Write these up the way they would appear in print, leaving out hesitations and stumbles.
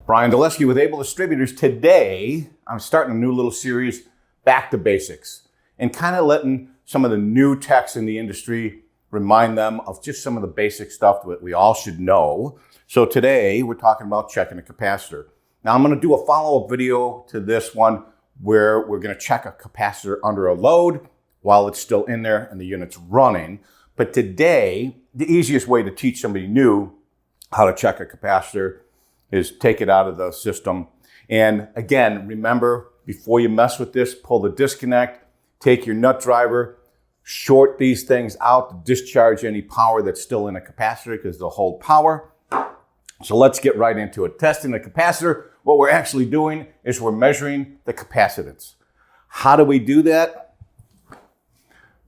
Brian Dulesky with Able Distributors. Today, I'm starting a new little series, Back to Basics, and kind of letting some of the new techs in the industry remind them of just some of the basic stuff that we all should know. So today, we're talking about checking a capacitor. Now, I'm going to do a follow-up video to this one where we're going to check a capacitor under a load while it's still in there and the unit's running. But today, the easiest way to teach somebody new how to check a capacitor is take it out of the system. And again, remember, before you mess with this, pull the disconnect, take your nut driver, short these things out to discharge any power that's still in a capacitor because they'll hold power. So let's get right into it. Testing the capacitor, what we're actually doing is we're measuring the capacitance. How do we do that?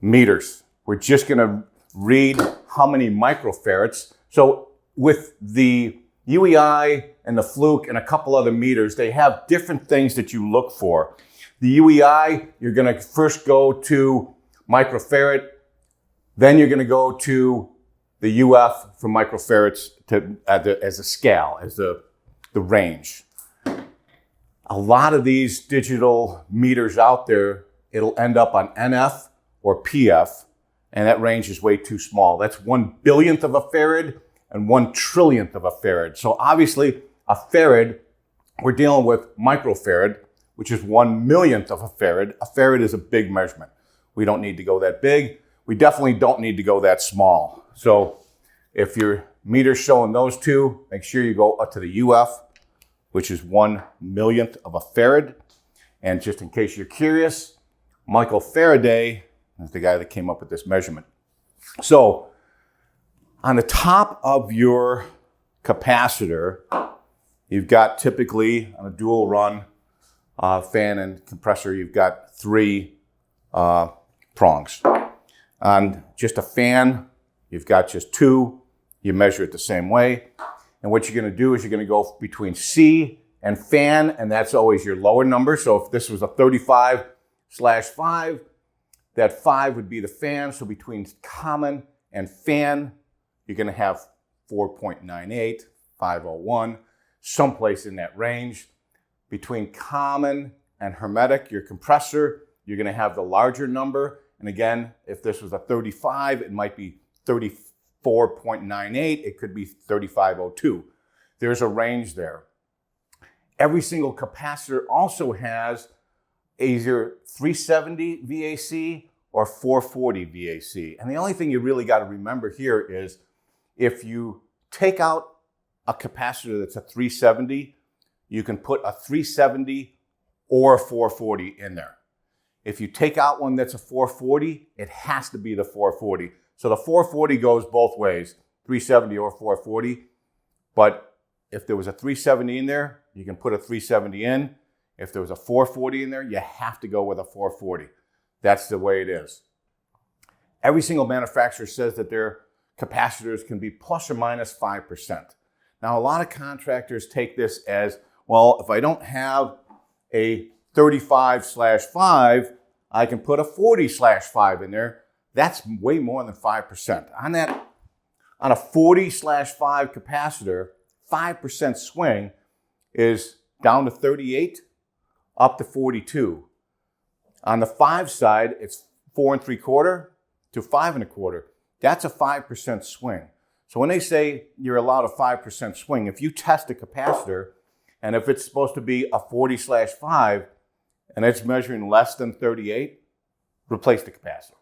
Meters. We're just going to read how many microfarads. So with the UEI and the Fluke and a couple other meters, they have different things that you look for. The UEI, you're going to first go to microfarad, then you're going to go to the UF for microfarads as a scale, as the range. A lot of these digital meters out there, it'll end up on NF or PF, and that range is way too small. That's 1 billionth of a farad and 1 trillionth of a farad. So obviously a farad, we're dealing with microfarad, which is 1 millionth of a farad. A farad is a big measurement. We don't need to go that big. We definitely don't need to go that small. So if your meter's showing those two, make sure you go up to the UF, which is 1 millionth of a farad. And just in case you're curious, Michael Faraday is the guy that came up with this measurement. So on the top of your capacitor, you've got typically on a dual run fan and compressor, you've got 3 prongs. On just a fan, you've got just 2. You measure it the same way. And what you're going to do is you're going to go between C and fan, and that's always your lower number. So if this was a 35/5, that 5 would be the fan. So between common and fan, you're going to have 4.98, 501, someplace in that range. Between common and hermetic, your compressor, you're going to have the larger number. And again, if this was a 35, it might be 34.98. It could be 3502. There's a range there. Every single capacitor also has either 370 VAC or 440 VAC. And the only thing you really got to remember here is if you take out a capacitor that's a 370, you can put a 370 or a 440 in there. If you take out one that's a 440, it has to be the 440. So the 440 goes both ways, 370 or 440. But if there was a 370 in there, you can put a 370 in. If there was a 440 in there, you have to go with a 440. That's the way it is. Every single manufacturer says that their capacitors can be plus or minus 5%. Now, a lot of contractors take this as, well, if I don't have a 35/5, I can put a 40/5 in there. That's way more than 5%. On a 40/5 capacitor, 5% swing is down to 38, up to 42. On the 5 side, it's 4 3/4 to 5 1/4. That's a 5% swing. So when they say you're allowed a 5% swing, if you test a capacitor, and if it's supposed to be a 40/5, and it's measuring less than 38, replace the capacitor.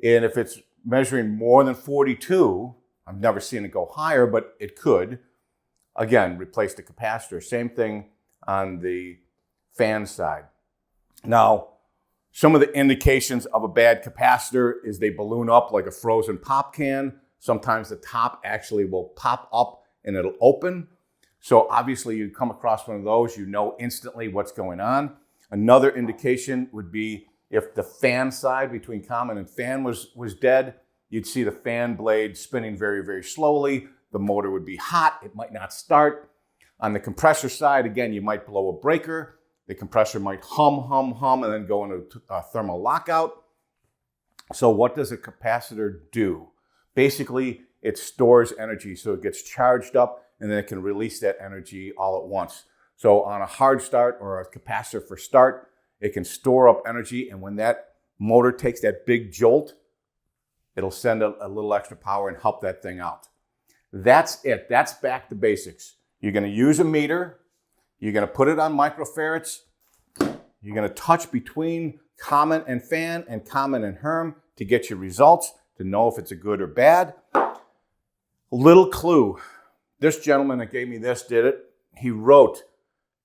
And if it's measuring more than 42, I've never seen it go higher, but it could, again, replace the capacitor. Same thing on the fan side. Now, some of the indications of a bad capacitor is they balloon up like a frozen pop can. Sometimes the top actually will pop up and it'll open. So obviously you come across one of those, you know instantly what's going on. Another indication would be if the fan side between common and fan was dead, you'd see the fan blade spinning very, very slowly. The motor would be hot. It might not start. On the compressor side, again, you might blow a breaker. The compressor might hum, and then go into a thermal lockout. So what does a capacitor do? Basically, it stores energy. So it gets charged up and then it can release that energy all at once. So on a hard start or a capacitor for start, it can store up energy, and when that motor takes that big jolt, it'll send a little extra power and help that thing out. That's it. That's back to basics. You're going to use a meter. You're going to put it on microfarads. You're going to touch between common and fan and common and Herm to get your results, to know if it's a good or bad. Little clue. This gentleman that gave me this did it. He wrote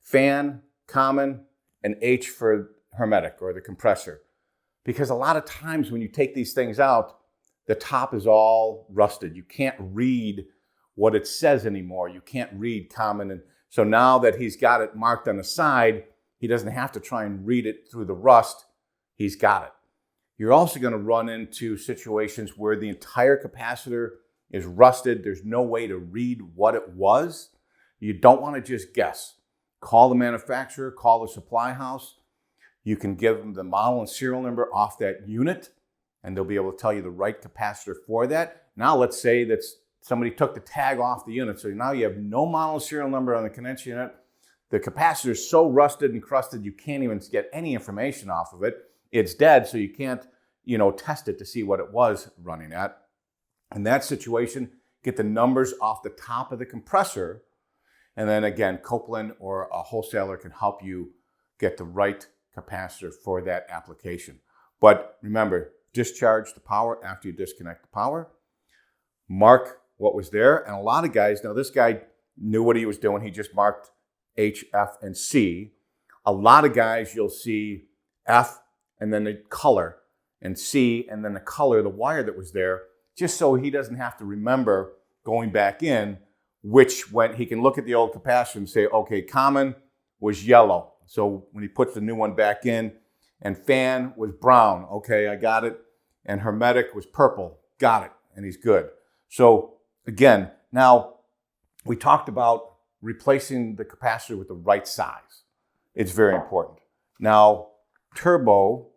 fan, common, and H for hermetic or the compressor. Because a lot of times when you take these things out, the top is all rusted. You can't read what it says anymore. You can't read common. And so now that he's got it marked on the side, he doesn't have to try and read it through the rust. He's got it. You're also going to run into situations where the entire capacitor is rusted. There's no way to read what it was. You don't want to just guess. Call the manufacturer, call the supply house. You can give them the model and serial number off that unit, and they'll be able to tell you the right capacitor for that. Now let's say that somebody took the tag off the unit, so now you have no model and serial number on the condenser unit. The capacitor is so rusted and crusted you can't even get any information off of it. It's dead, so you can't, test it to see what it was running at. In that situation, get the numbers off the top of the compressor, and then again, Copeland or a wholesaler can help you get the right capacitor for that application. But remember, discharge the power after you disconnect the power. Mark what was there. And a lot of guys, now this guy knew what he was doing. He just marked H, F, and C. A lot of guys, you'll see F and then the color, and C and then the color, the wire that was there, just so he doesn't have to remember going back in when he can look at the old capacitor and say, okay, common was yellow. So when he puts the new one back in, and fan was brown, okay, I got it. And hermetic was purple, got it, and he's good. So again, now we talked about replacing the capacitor with the right size. It's very important. Now, Turbo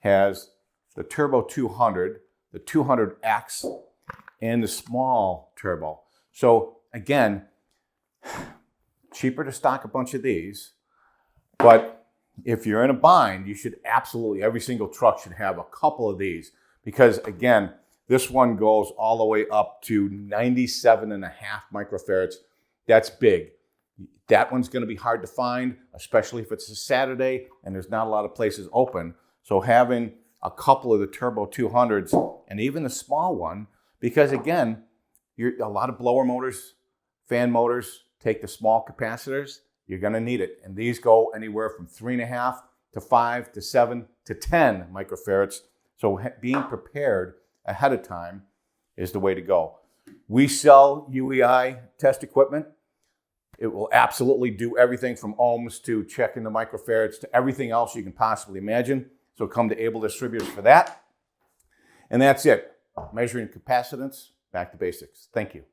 has the Turbo 200, the 200X, and the small Turbo. So again, cheaper to stock a bunch of these, but if you're in a bind, you should absolutely, every single truck should have a couple of these, because again, this one goes all the way up to 97.5 microfarads. That's big. That one's going to be hard to find, especially if it's a Saturday and there's not a lot of places open. So having a couple of the Turbo 200s and even the small one, because again, a lot of blower motors, fan motors take the small capacitors. You're going to need it. And these go anywhere from 3.5 to 5 to 7 to 10 microfarads. So being prepared ahead of time is the way to go. We sell UEI test equipment. It will absolutely do everything from ohms to checking the microfarads to everything else you can possibly imagine. So come to Able Distributors for that. And that's it. Measuring capacitance, back to basics. Thank you.